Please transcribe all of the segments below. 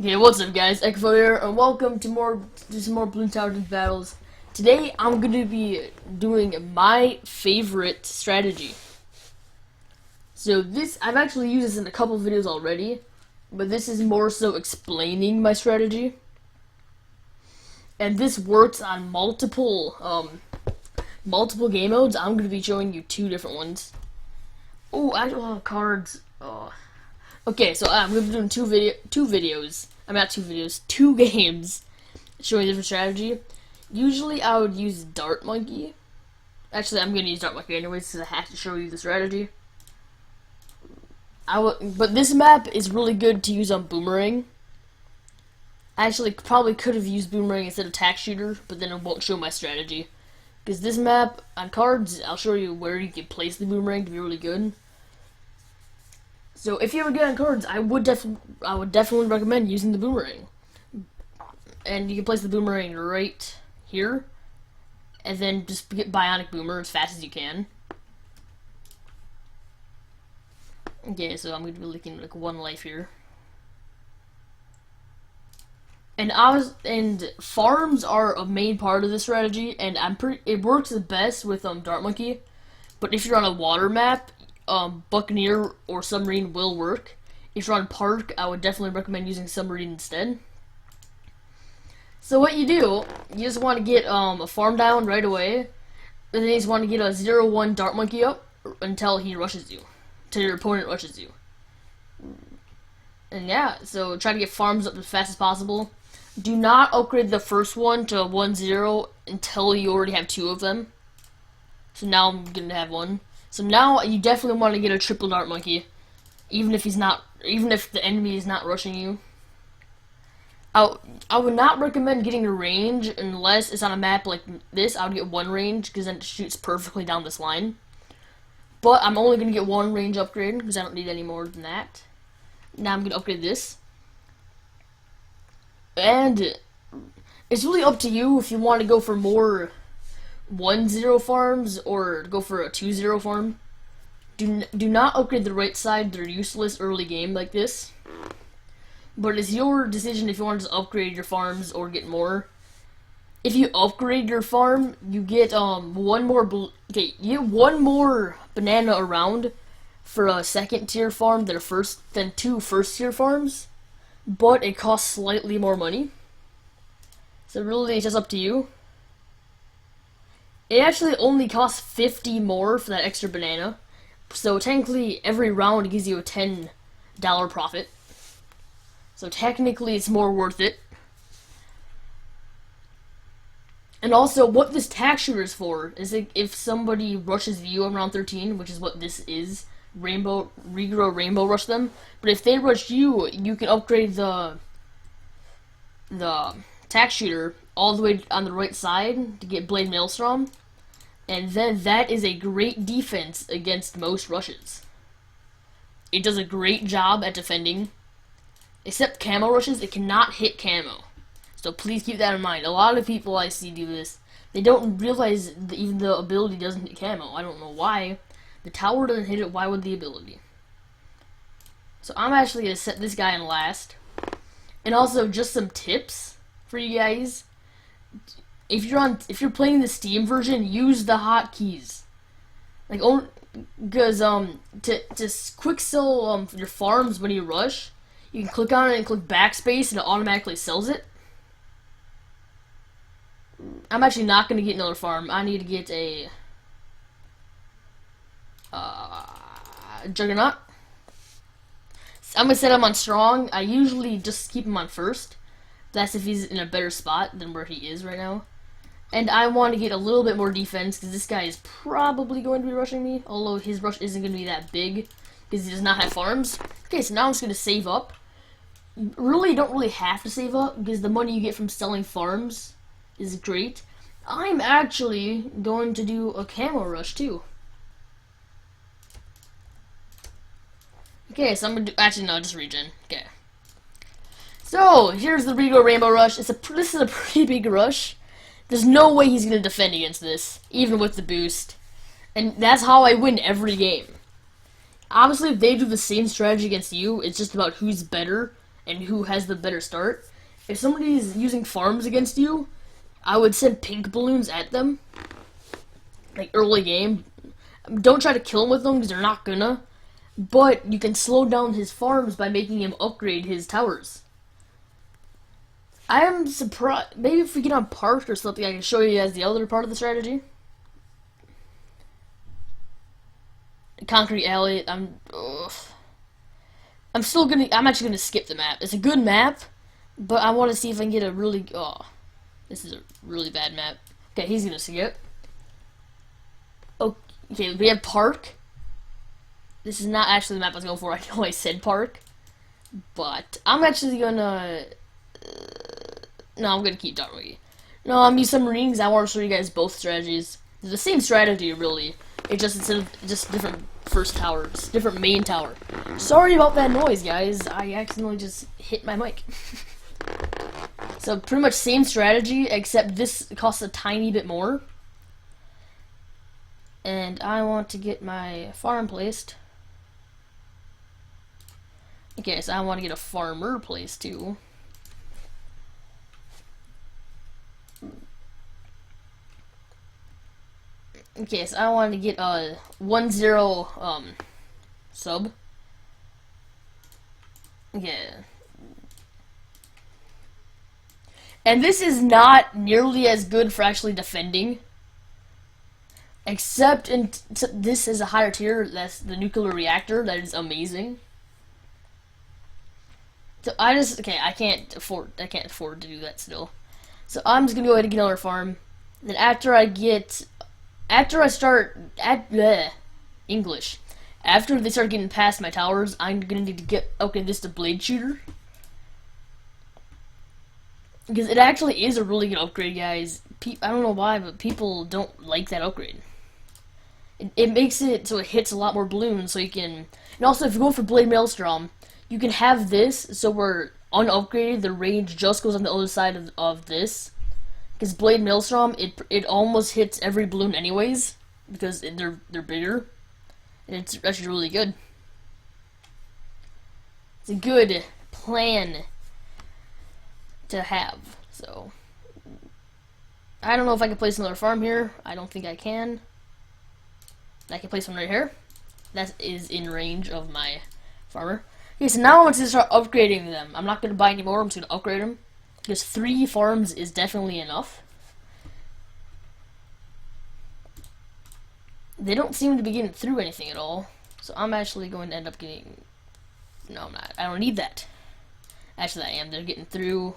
Okay, what's up, guys? Echopho here, and welcome to some more Bloons Tower battles. Today, I'm going to be doing my favorite strategy. So I've actually used this in a couple videos already, but this is more so explaining my strategy. And this works on multiple game modes. I'm going to be showing you two different ones. Oh, I don't have cards. Oh. Okay, so I'm going to be doing two videos. I'm not two videos, two games showing different strategy. Usually I would use Dart Monkey. Actually, I'm going to use Dart Monkey anyways because I have to show you the strategy. But this map is really good to use on Boomerang. I actually probably could have used Boomerang instead of Tack Shooter, but then it won't show my strategy. Because this map, on cards, I'll show you where you can place the Boomerang to be really good. So if you ever get on cards, I would definitely recommend using the Boomerang. And you can place the Boomerang right here, and then just get Bionic Boomer as fast as you can. Okay, so I'm going to be looking like one life here. And farms are a main part of this strategy, and it works the best with Dart Monkey. But if you're on a water map, Buccaneer or Submarine will work. If you're on Park, I would definitely recommend using Submarine instead. So what you do, you just want to get a farm down right away, and then you just want to get a 0-1 Dart Monkey up until he rushes you, till your opponent rushes you. And yeah, so try to get farms up as fast as possible. Do not upgrade the first one to 1-0 until you already have two of them. So now I'm gonna have one. So now you definitely want to get a triple Dart Monkey, even if the enemy is not rushing you. I would not recommend getting a range unless it's on a map like this. I would get one range because then it shoots perfectly down this line. But I'm only gonna get one range upgrade because I don't need any more than that. Now I'm gonna upgrade this, and it's really up to you if you want to go for more 1-0 farms or go for a 2-0 farm. Do not upgrade the right side. They're useless early game like this. But it's your decision if you want to just upgrade your farms or get more. If you upgrade your farm, you get one more banana around for a second tier farm than two first tier farms, but it costs slightly more money. So really, it's just up to you. It actually only costs 50 more for that extra banana. So technically, every round gives you a $10 profit. So technically, it's more worth it. And also, what this Tack Shooter is for is if somebody rushes you on round 13, which is what this is, regrow Rainbow Rush them. But if they rush you, you can upgrade the Tack Shooter all the way on the right side to get Blade Maelstrom, and then that is a great defense against most rushes. It does a great job at defending, except camo rushes. It cannot hit camo, so please keep that in mind. A lot of people I see do this. They don't realize that even the ability doesn't hit camo. I don't know why. The tower doesn't hit it, why would the ability? So I'm actually going to set this guy in last. And also, just some tips for you guys. If you're playing the Steam version, use the hotkeys. Like, because to quick sell your farms when you rush, you can click on it and click backspace, and it automatically sells it. I'm actually not going to get another farm. I need to get a Juggernaut. I'm going to set him on strong. I usually just keep him on first. That's if he's in a better spot than where he is right now. And I want to get a little bit more defense because this guy is probably going to be rushing me, although his rush isn't going to be that big because he does not have farms. Okay, so now I'm just going to save up. You don't really have to save up because the money you get from selling farms is great. I'm actually going to do a camo rush too. Okay, so I'm going to do, actually no, just regen. Okay. So, here's the Regal Rainbow Rush. This is a pretty big rush. There's no way he's going to defend against this, even with the boost. And that's how I win every game. Obviously, if they do the same strategy against you, it's just about who's better and who has the better start. If somebody's using farms against you, I would send pink balloons at them, like early game. Don't try to kill him with them because they're not gonna. But you can slow down his farms by making him upgrade his towers. I am surprised. Maybe if we get on park or something, I can show you guys the other part of the strategy. Concrete alley. I'm actually gonna skip the map. It's a good map, but I want to see if I can get a really. Oh, this is a really bad map. Okay, he's gonna skip. Okay, we have park. This is not actually the map I was going for. I know I said park, but I'm actually gonna. No, I'm gonna keep Darwin. No, I'm using submarines. I want to show you guys both strategies. They're the same strategy, really. It's just instead of just different first towers, different main tower. Sorry about that noise, guys. I accidentally just hit my mic. So pretty much same strategy, except this costs a tiny bit more. And I want to get my farm placed. Okay, so I want to get a farmer placed too. Okay, so I want to get a 1-0 sub. Yeah. And this is not nearly as good for actually defending. Except this is a higher tier, that's the nuclear reactor, that is amazing. So I can't afford to do that still. So I'm just gonna go ahead and get another farm. Then after they start getting past my towers, I'm gonna need to upgrade this to blade shooter. Because it actually is a really good upgrade, guys. I don't know why, but people don't like that upgrade. It makes it so it hits a lot more balloons, so you can... And also, if you go for Blade Maelstrom, you can have this, so we're unupgraded, the range just goes on the other side of this. Because Blade Maelstrom, it almost hits every balloon anyways, because they're bigger. And it's actually really good. It's a good plan to have, so... I don't know if I can place another farm here. I don't think I can. I can place one right here. That is in range of my farmer. Okay, so now I want to start upgrading them. I'm not going to buy any more. I'm just going to upgrade them. Because 3 farms is definitely enough. They don't seem to be getting through anything at all. So I'm actually going to end up getting... No, I'm not. I don't need that. Actually, I am. They're getting through.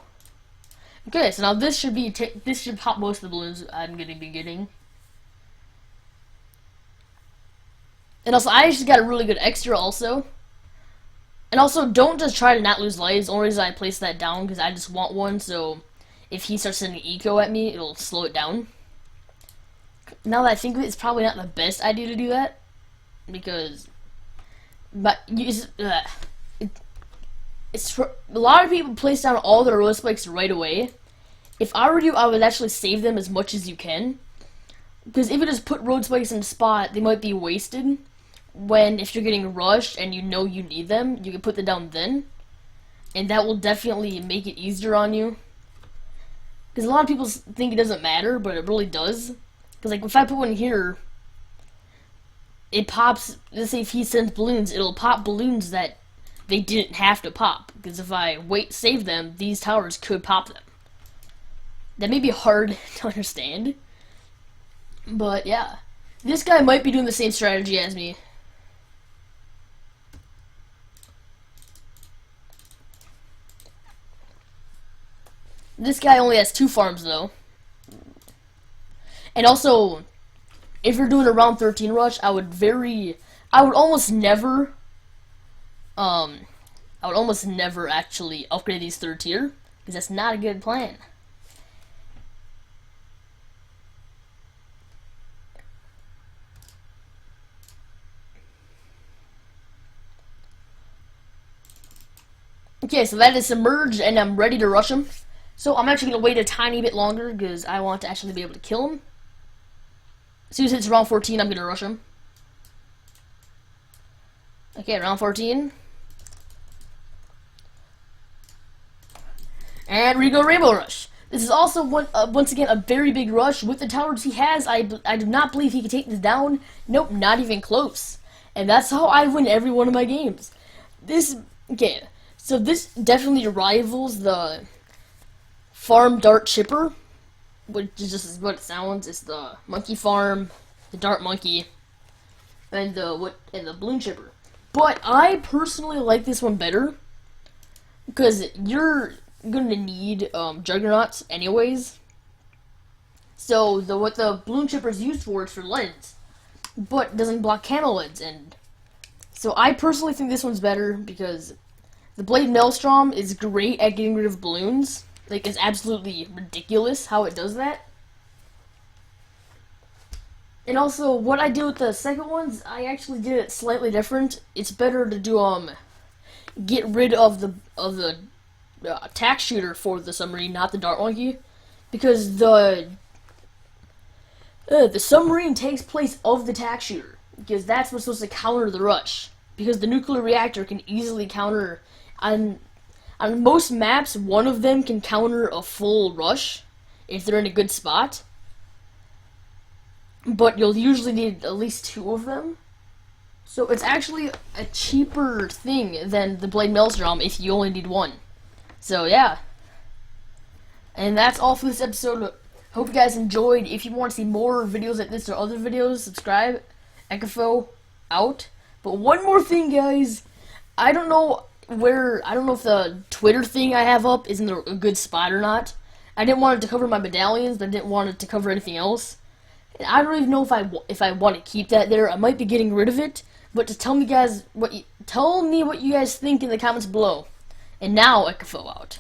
Okay, so now this should pop most of the balloons I'm going to be getting. And also, I actually got a really good extra also. And also, don't just try to not lose lives. The only reason I placed that down because I just want one, so if he starts sending eco at me, it'll slow it down. Now that I think of it, it's probably not the best idea to do that. Because... But, it's for, a lot of people place down all their road spikes right away. If I were you, I would actually save them as much as you can. Because if you just put road spikes in a spot, they might be wasted. When, if you're getting rushed and you know you need them, you can put them down then. And that will definitely make it easier on you. Because a lot of people think it doesn't matter, but it really does. Because, like, if I put one here, it pops, let's say if he sends balloons, it'll pop balloons that they didn't have to pop. Because if I save them, these towers could pop them. That may be hard to understand. But, yeah. This guy might be doing the same strategy as me. This guy only has 2 farms, though. And also, if you're doing a round 13 rush, I would almost never actually upgrade these 3rd tier, because that's not a good plan. Okay, so that is submerged, and I'm ready to rush him. So I'm actually going to wait a tiny bit longer, because I want to actually be able to kill him. As soon as it's round 14, I'm going to rush him. Okay, round 14. And we go Rainbow Rush. This is also once again a very big rush. With the towers he has, I do not believe he can take this down. Nope, not even close. And that's how I win every one of my games. Okay, so this definitely rivals the Farm Dart Chipper, which is just what it sounds. It's the Monkey Farm, the Dart Monkey, and the Bloon Chipper. But I personally like this one better because you're gonna need Juggernauts anyways. So what the Bloon Chipper is used for is for lens, but doesn't block camo lens. And so I personally think this one's better because the Blade Maelstrom is great at getting rid of balloons. Like, it's absolutely ridiculous how it does that. And also, what I did with the second ones, I actually did it slightly different. It's better to do get rid of the attack shooter for the submarine, not the dart monkey, because the submarine takes place of the attack shooter, because that's what's supposed to counter the rush. Because the nuclear reactor can easily counter on most maps. One of them can counter a full rush if they're in a good spot, but you'll usually need at least two of them. So it's actually a cheaper thing than the Blade Maelstrom if you only need one. So yeah, and that's all for this episode. Hope you guys enjoyed. If you want to see more videos like this or other videos, subscribe. Echopho out. But one more thing, guys. I don't know if the Twitter thing I have up is in a good spot or not. I didn't want it to cover my medallions, but I didn't want it to cover anything else. And I don't even know if I want to keep that there. I might be getting rid of it. But just tell me what you guys think in the comments below. And now, Echopho out.